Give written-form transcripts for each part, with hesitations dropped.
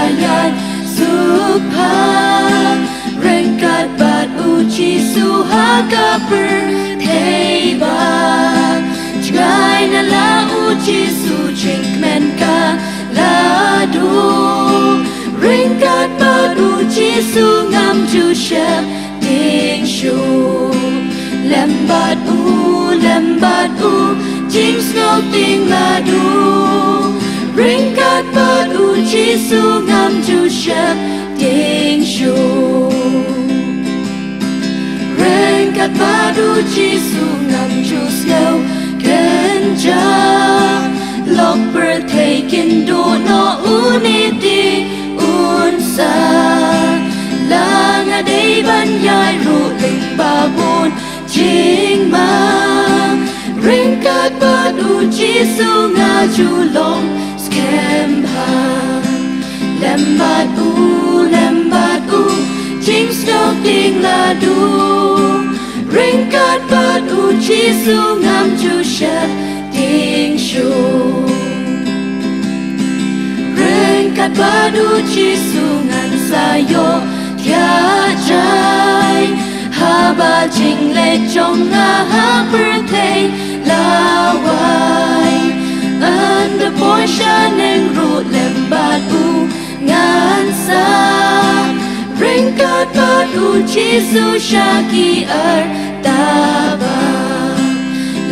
sayat supha rengkat bat uji suhaga bertheba jgai na la uji su jingmen ka ladu rengkat bat uji su ngam ju shep ding shu lembat u jing snow ting ladu rengkat bat uji su ngam ju shep ding shu rengkat bat uji su ngam ju snow kenja lok bertaken do no unity unsa langa day ban yai ru ling babun jing ma rengkat bat uji su nga ju long skempa lembat u jing snow ting ladu rengkat bat uji su ngam ju shep ding shu rengkat bat uji su ngan sayo tia jai haba jing le chong nga ha birthday lawai under portion and root lembat u ngan sa rengkat bat uji su shaki taba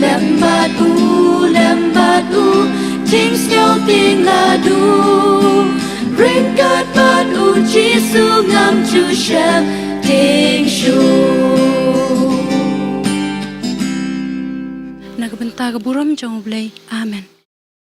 lembat u jing snow ting ladu rengkat bat uji su ngam ju shep ding shu nagabanta ka buram jong blay amen.